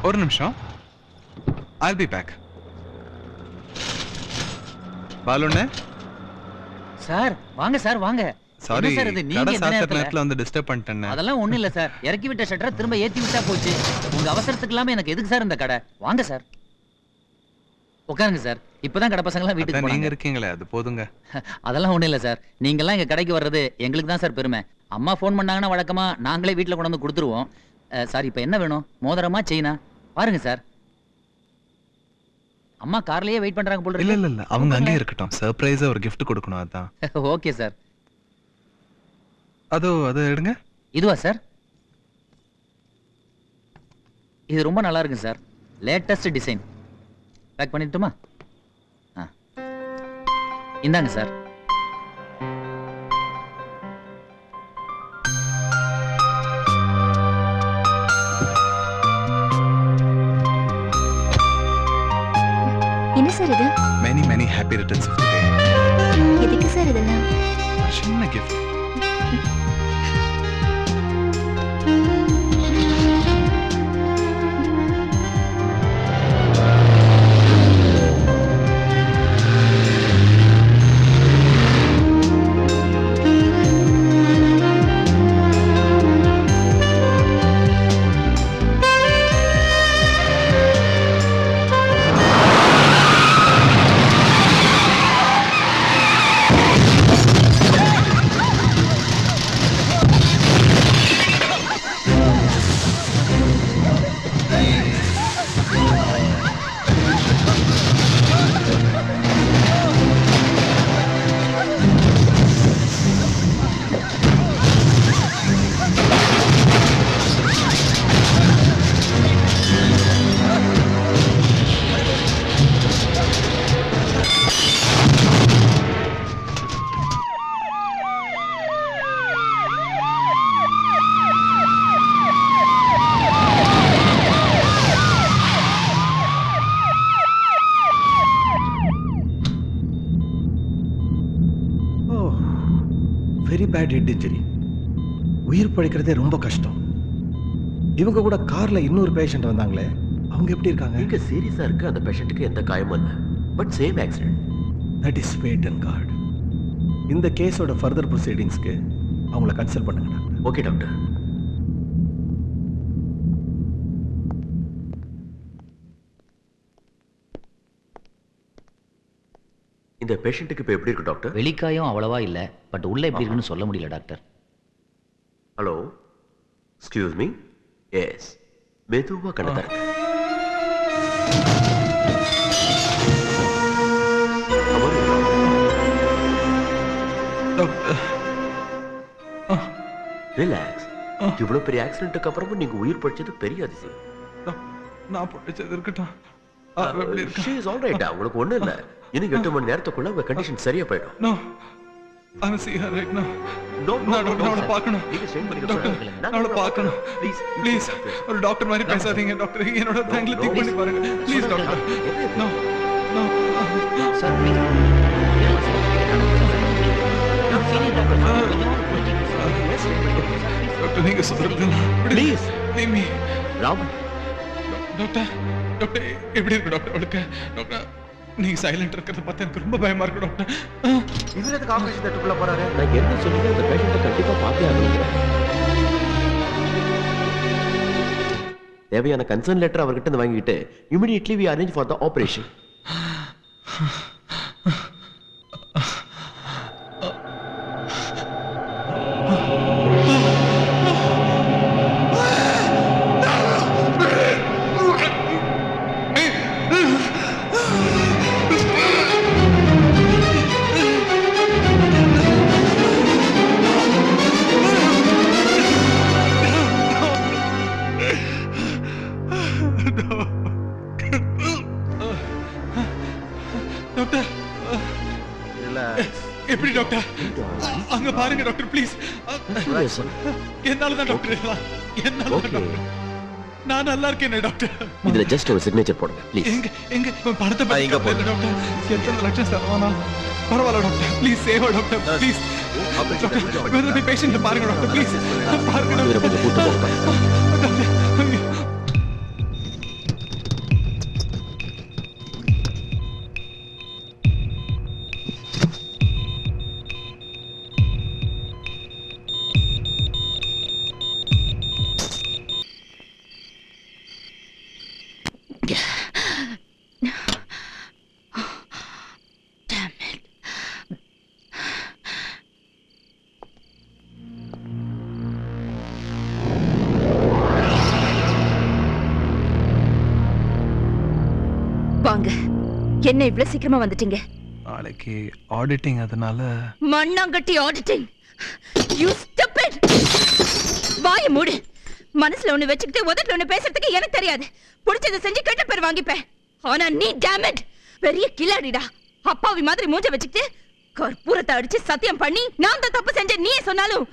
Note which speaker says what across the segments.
Speaker 1: ஒரு நிமிஷம். I'll be back. பாலுண்ணே.
Speaker 2: Sir வாங்க சார் வாங்க.
Speaker 1: சாரி
Speaker 2: சார் இது நீங்க
Speaker 1: கடை
Speaker 2: இந்த
Speaker 1: சாத்திர
Speaker 2: நேரத்துல
Speaker 1: நேரத்துல வந்து டிஸ்டர்ப் பண்ணிட்டேன்.
Speaker 2: அதெல்லாம் ஒண்ணு இல்ல சார். இறக்கி விட்ட ஷட்டரை திரும்ப ஏத்தி விட்டா போச்சு. உங்க அவசரத்துக்கு இல்லாம எனக்கு எதுக்கு சார் இந்த கடை? வாங்க சார். உட்காருங்க சார். இப்பதான் கடை பசங்க எல்லாம் வீட்டுக்கு
Speaker 1: நீங்க
Speaker 2: போனாங்க.
Speaker 1: இருக்கீங்களே அது போதுங்க.
Speaker 2: அதெல்லாம் ஒண்ணு இல்ல சார். நீங்க எல்லாம் எங்க கடைக்கு வர்றது எங்களுக்கு தான் சார் பெருமை. அம்மா ஃபோன் பண்ணாங்கன்னா வழக்கமா நாங்களே வீட்டுல கொண்டு வந்து கொடுத்துருவோம். சார் இப்போ என்ன வேணும்? மோதிரமா செயினா? பாருங்க சார். அம்மா கார்லயே வெயிட் பண்றாங்க போல
Speaker 1: இல்ல
Speaker 2: இருக்கு.
Speaker 1: இல்ல அவங்க அங்கே இருக்கட்டும். சர்ப்ரைஸா ஒரு gift கொடுக்கணும் அதான்.
Speaker 2: Okay sir.
Speaker 1: அது எடுங்க.
Speaker 2: இதுவா சார்? இது ரொம்ப நல்லா இருக்கு சார். Latest design. பேக் பண்ணிட்டுமா? இந்தாங்க சார்.
Speaker 3: என்ன சார் இது?
Speaker 1: many happy returns of the day.
Speaker 3: எதுக்கு சார் இதெல்லாம்?
Speaker 1: சின்ன gift.
Speaker 4: Very bad head injury. உயிர் பழைக்கிறதே ரொம்ப கஷ்டம். இவங்க கூட கார்ல இன்னொரு பேஷண்ட் வந்தாங்களே, அவங்க எப்படி இருக்காங்க?
Speaker 5: இங்க சீரியஸா இருக்கு. அந்த பேஷண்ட்டுக்கு எந்த காயமும் இல்லை. But same accident.
Speaker 4: That is fate and God. இந்த கேஸோட ஃபர்தர் ப்ரொசீடிங்ஸ்க்கு அவங்கள கன்சல்ட் பண்ணுங்க டாக்டர்.
Speaker 5: Okay doctor. இந்த பேஷண்ட்டுக்கு இப்போ எப்படி இருக்கு டாக்டர்?
Speaker 2: வெளிக்காயம் அவ்வளவா இல்ல. பட் உள்ள எப்படி இருக்குன்னு சொல்ல முடியல doctor.
Speaker 5: Hello, excuse me. Yes, மெதுவா கண்ணை தரங்க. ரிலாக்ஸ். இவ்வளவு பெரிய ஆக்சிடென்ட்டுக்கு அப்புறமும் நீங்க உயிர் பழிச்சது பெரிய அதிசயம்.
Speaker 1: நான் படிச்சது இருக்கட்டும்.
Speaker 5: She is all right. உங்களுக்கு ஒண்ணும் இல்ல. இன்னும் 8 மணி நேரத்துக்குள்ள உங்க கண்டிஷன் சரியா போயிடும்.
Speaker 1: No, I'm see her right now.
Speaker 5: No,
Speaker 1: நான் பார்க்கணும்.
Speaker 5: நீங்க ஸ்டேட் பண்ணி
Speaker 1: டாக்டர், நான் பார்க்கணும். ப்ளீஸ் ஒரு டாக்டர் மாதிரி பேசாதீங்க டாக்டர். என்னோட தேங்க்ல திங்க் பண்ணி பாருங்க please doctor. No
Speaker 2: sir please.
Speaker 1: Doctor நீங்க சொல்றது
Speaker 5: please
Speaker 1: leave me.
Speaker 5: Raman.
Speaker 1: Doctor எப்படி இருக்கு டாக்டர்? அவளுக்கு டாக்டர் நீங்க சைலண்ட் இருக்கிறத பார்த்தா எனக்கு ரொம்ப பயமா இருக்கு டாக்டர்.
Speaker 5: இவரு எதுக்கு ஆபரேஷன் தியேட்டருக்குள்ள போறாரு? நான் என்ன சொல்லுங்க, இந்த பேஷண்ட்டை கண்டிப்பா பார்த்தே ஆகணுங்கிறேன். தேவையான கன்சர்ன் லெட்டர் அவர்கிட்ட இருந்து வாங்கிட்டு immediately we arrange for the operation.
Speaker 1: Doctor எப்படி டாக்டர்? அங்க பாருங்க டாக்டர் ப்ளீஸ். என்னால தான் டாக்டர் இதெல்லாம். என்னால தான் டாக்டர். நான் நல்லா இருக்கேன் டாக்டர்.
Speaker 5: இதுல ஜஸ்ட் ஒரு சிக்னேச்சர் போடுங்க ப்ளீஸ்.
Speaker 1: எங்க பணத்தை பத்தி எங்க போடுங்க டாக்டர்? எத்தனை லட்சம் செலவானா? பரவாயில்ல doctor please save doctor please. Doctor வேற பேஷண்ட்ல பாருங்க டாக்டர் ப்ளீஸ். பாருங்க
Speaker 5: இவரை கொஞ்சம் கூட்டு போங்க.
Speaker 6: என்ன இவ்வளவு சீக்கிரமா வந்துட்டீங்க?
Speaker 1: நாளைக்கு ஆடிட்டிங், அதனால.
Speaker 6: மண்ணாங்கட்டி ஆடிட்டிங். You stupid. வாய மூடு. மனசுல ஒண்ணு வச்சுக்கிட்டு உதட்டுல ஒண்ணு பேசுறதுக்கு எனக்கு தெரியாது. புடிச்சதை செஞ்சு கெட்ட பேர் வாங்கிப்பேன். ஆனா நீ டேமட் பெரிய கில்லாடிடா. அப்பாவி மாதிரி மூஞ்ச வச்சுக்கிட்டு கற்பூரத்தை அடிச்சு சத்தியம் பண்ணி நான் தான் தப்பு செஞ்சேன் நீயே சொன்னாலும்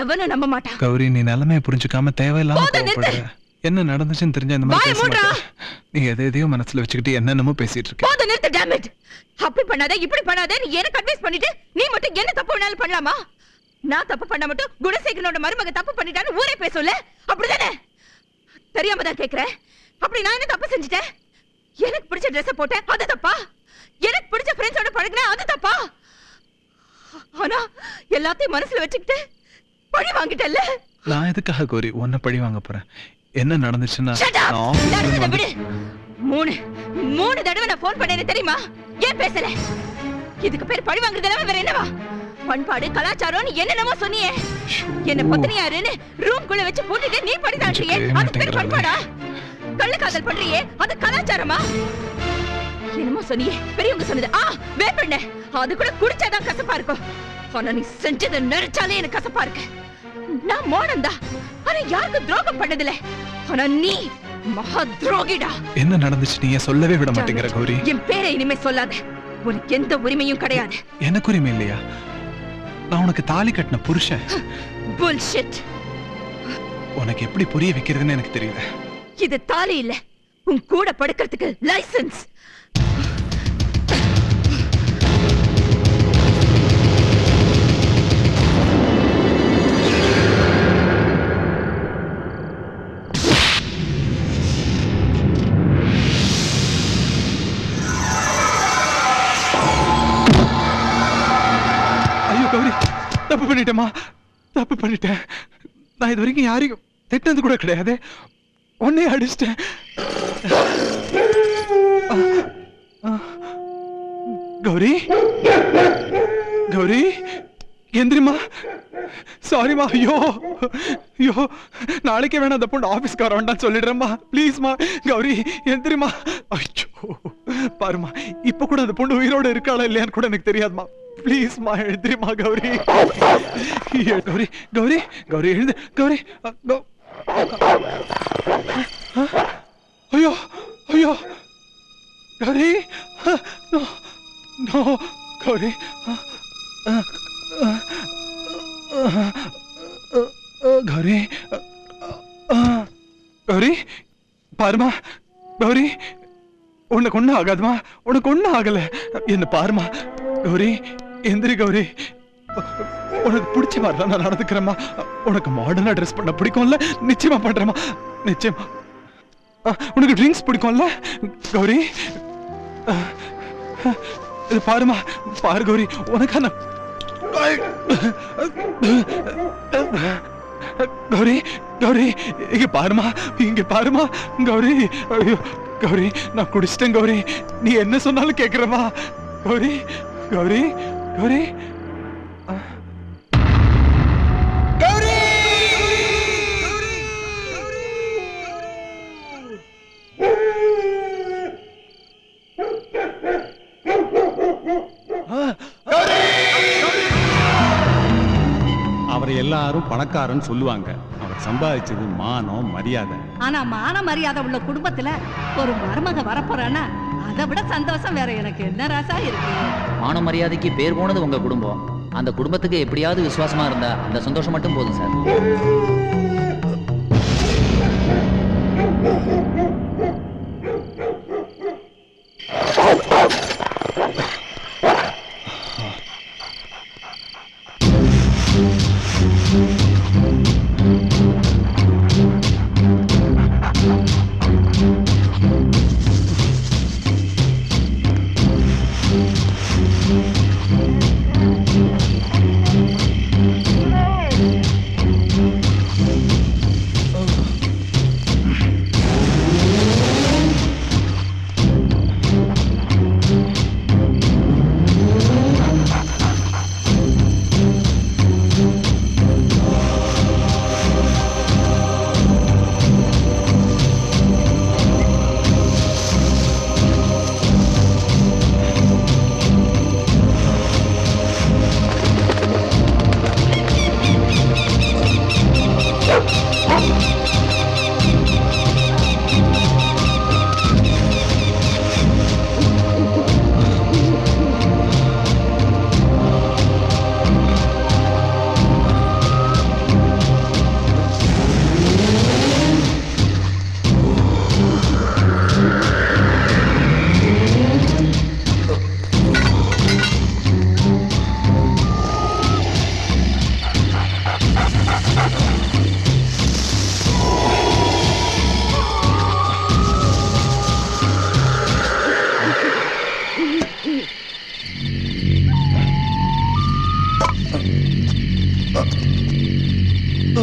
Speaker 6: எவனும் நம்ப மாட்டான்.
Speaker 1: கௌரி, நீ நிலைமையை புரிஞ்சுக்காம தேவையில்லாம கோவப்படுற. என்ன நடந்துச்சுன்னு தெரிஞ்ச இந்த மாதிரி பேச மாட்டேன். நீ எதையோ மனசுல வச்சுக்கிட்டு என்னென்னமோ பேசிட்டு இருக்க.
Speaker 6: போத நிறுத்து டேமட். அப்படி பண்ணாத இப்படி பண்ணாத நீ எனக்கு அட்வைஸ் பண்ணிட்டு நீ மட்டும் என்ன தப்பு வேணாலும் பண்ணலாமா? நான் தப்பு பண்ண மட்டும் குணசேகரனோட மருமக தப்பு பண்ணிட்டான்னு ஊரே பேசல. அப்படிதானே? தெரியாம தான் கேக்குறேன். அப்படி நான் என்ன தப்பு செஞ்சுட்டேன்? எனக்கு பிடிச்ச ட்ரெஸ் போட்டேன், அது தப்பா? எனக்கு பிடிச்ச ஃப்ரெண்ட்ஸோட பழகுனேன், அது தப்பா? ஆனா எல்லாத்தையும் மனசுல வச்சுக்கிட்டு பழி வாங்கிட்டல்ல.
Speaker 1: நான் எதுக்காக கோரி உன்னை பழி வாங்க போறேன்? என்ன நடந்துச்சுன்னா
Speaker 6: விடு. மூணு தடவை நான் போன் பண்ணேன் தெரியுமா? ஏன் பேசல? இதுக்கு பேர் பழி வாங்குறதுல வேற என்னவா? பண்பாடு கலாச்சாரம் என்னென்னமோ சொன்னியே. என்ன பத்தினியாருன்னு ரூம்குள்ள வச்சு போட்டுட்டு நீ படிதான்றியே, அது பேர் பண்பாடா? கள்ளக்காதல் பண்றியே, அது கலாச்சாரமா? என்னமோ சொன்னியே, பெரியவங்க சொன்னது. வெயிட் பண்ண, அது கூட குடிச்சாதான் கசப்பா இருக்கும். ஆனா நீ செஞ்சதை நினைச்சாலே எனக்கு கசப்பா இருக்கு. நான் மோனந்தா, ஆனா யாருக்கு துரோகம் பண்ணதில்ல. ஆனா நீ மகா துரோகிடா.
Speaker 1: என்ன நடந்துச்சு நீ சொல்லவே விட மாட்டேங்கிற கௌரி.
Speaker 6: என் பேரை இனிமே சொல்லாத. உனக்கு எந்த உரிமையும் கிடையாது.
Speaker 1: எனக்கு உரிமை இல்லையா? நான் உனக்கு தாலி கட்டின புருஷன்.
Speaker 6: புல்ஷிட்.
Speaker 1: உனக்கு எப்படி புரிய வைக்கிறதுன்னு எனக்கு தெரியல.
Speaker 6: இது தாலி இல்ல, உன் கூட படுக்கிறதுக்கு லைசென்ஸ்.
Speaker 1: கௌரி, தப்பு பண்ணிட்டேமா, தப்பு பண்ணிட்டேன். நான் இது வரைக்கும் யாரையும் திட்டினது கூட கிடையாது. உன்னை அடிச்சிட்டேன். கௌரி, கௌரி எந்திரிமா. சாரிமா. ஐயோ ஐயோ, நாளைக்கே வேணா அந்த பொண்ணு ஆபீஸ்க்கு வர வேண்டாம் சொல்லிடுறேம்மா. ப்ளீஸ்மா கௌரி எந்திரிமா. ஐயோ பாருமா, இப்ப கூட அந்த பொண்ணு உயிரோட இருக்காளா இல்லையான்னு கூட எனக்கு தெரியாதுமா. ப்ளீஸ்மா எழுந்திரிமா கௌரி. கௌரி கௌரி கௌரி எழுந்து. கௌரி. ஐயோ ஐயோ கௌரி. நோ கௌரி. கௌரி கௌரி பாருமா. கௌரி உனக்கு ஒண்ணும் ஆகாதுமா, உனக்கு ஒண்ணும் ஆகல. என்ன பாருமா கௌரி, எந்திரி கௌரி. உனக்கு பிடிச்ச மாதிரி நான் நடந்துக்கிறேம்மா. உனக்கு மாடர்னா ட்ரெஸ் பண்ண பிடிக்கும்ல? நிச்சயமா பண்றேம்மா, நிச்சயமா. உனக்கு ட்ரிங்க்ஸ் பிடிக்கும்ல கௌரி? இது பாருமா, பாரு கௌரி, உனக்கான கௌரி கௌரி இங்க பாருமா, இங்க பாருமா கௌரி. ஐயோ கௌரி, நான் குடிச்சிட்டேன் கௌரி. நீ என்ன சொன்னாலும் கேக்குறமா கௌரி. கௌரி கௌரி கௌரி.
Speaker 7: அவரை எல்லாரும் பணக்காரன்னு சொல்லுவாங்க. அவர் சம்பாதிச்சது மானம் மரியாதை.
Speaker 8: ஆனா மான மரியாதை உள்ள குடும்பத்துல ஒரு மருமக வரப்போறானா அதை விட சந்தோஷம் வேற எனக்கு என்ன ராசா இருக்கு.
Speaker 2: மான மரியாதைக்கு பேர் போனது உங்க குடும்பம். அந்த குடும்பத்துக்கு எப்படியாவது விசுவாசமா இருந்தா அந்த சந்தோஷம் மட்டும் போதும் சார்.
Speaker 5: ஓ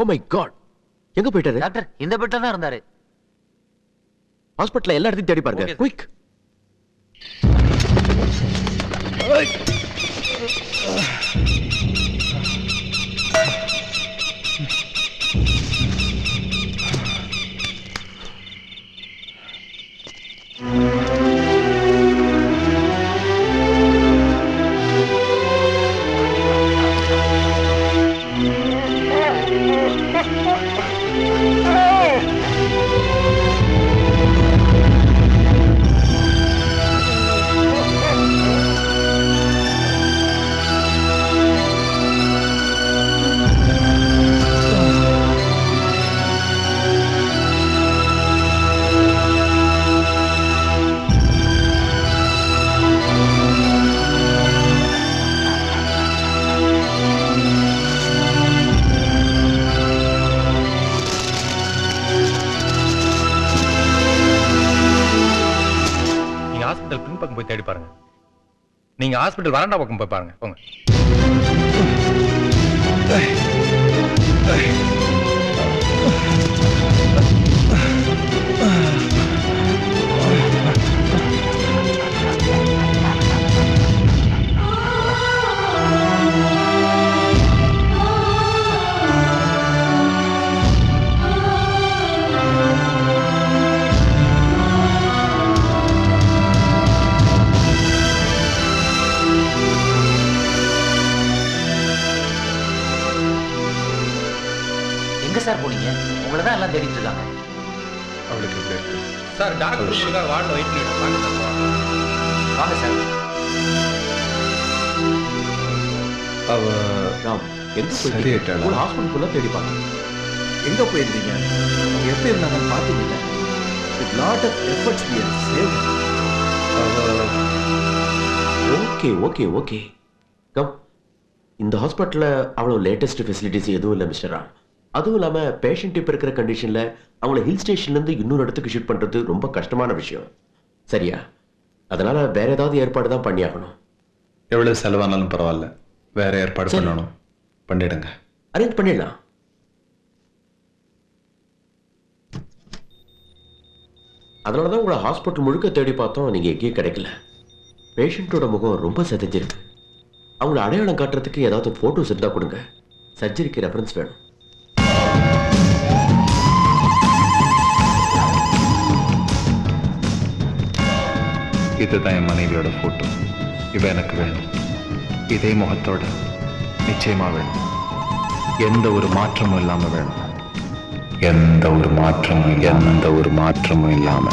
Speaker 5: மை காட், எங்க போயிட்டாரு?
Speaker 2: டாக்டர் இந்த பெட்ல தான் இருந்தாரு.
Speaker 5: ஹாஸ்பிடல்ல எல்லா இடத்தையும் தேடி பாருங்க.
Speaker 2: Okay.
Speaker 5: குயிக்.
Speaker 9: ஹாஸ்பிடல் பின் பக்கம் போய் தேடி பாருங்க. நீங்க ஹாஸ்பிடல் வராண்டா பக்கம் போய் பாருங்க. போங்க.
Speaker 2: எங்க சார் போனீங்க? உங்களை தான் எல்லாம் தேடிட்டு இருக்காங்க.
Speaker 9: அவளுக்கு எப்படி இருக்கு சார்? டாக்டர் உங்களுக்காக வார்டு வெயிட் பண்ணிட்டு வாங்க சார்.
Speaker 2: வாங்க சார்.
Speaker 5: அவ ராம் எங்க
Speaker 4: சரியாயிட்டாளா?
Speaker 5: போயிட்டு ஹாஸ்பிடல் ஃபுல்லா தேடி பாருங்க.
Speaker 4: எங்க போயிருந்தீங்க? அவங்க எப்படி இருந்தாங்கன்னு பார்த்தீங்களா? With lot of efforts we have saved.
Speaker 5: Okay okay okay come. இந்த ஹாஸ்பிட்டல்ல அவ்வளவு லேட்டஸ்ட் ஃபெசிலிட்டிஸ் எதுவும் இல்லை மிஸ்டர் ராம். அதுவும் இல்லாம பேஷண்ட் இப்ப இருக்கிற கண்டிஷன்ல அவங்கள ஹில் ஸ்டேஷன்ல இருந்து இன்னொரு இடத்துக்கு ஷிஃப்ட் பண்றது ரொம்ப கஷ்டமான விஷயம். சரியா? அதனால வேற ஏதாவது ஏற்பாடு தான் பண்ணியாகணும்.
Speaker 4: எவ்வளவு செலவானாலும் பரவாயில்ல, வேற ஏற்பாடு பண்ணணும். பண்ணிடுங்க.
Speaker 5: அரேஞ்ச் பண்ணிடலாம். அதனால தான் உங்களை ஹாஸ்பிட்டல் முழுக்க தேடி பார்த்தோம், நீங்க எங்கேயும் கிடைக்கல. பேஷண்ட்டோட முகம் ரொம்ப செதைஞ்சிருக்கு. அவங்கள அடையாளம் காட்டுறதுக்கு ஏதாவது போட்டோஸ் இருந்தா கொடுங்க. சர்ஜரிக்கு ரெஃபரன்ஸ் வேணும்.
Speaker 10: இதுதான் என் மனைவியோட போட்டோ. இவ எனக்கு வேணும். இதே முகத்தோட நிச்சயமா வேணும். எந்த ஒரு மாற்றமும் இல்லாம வேணும். எந்த ஒரு மாற்றமும் இல்லாம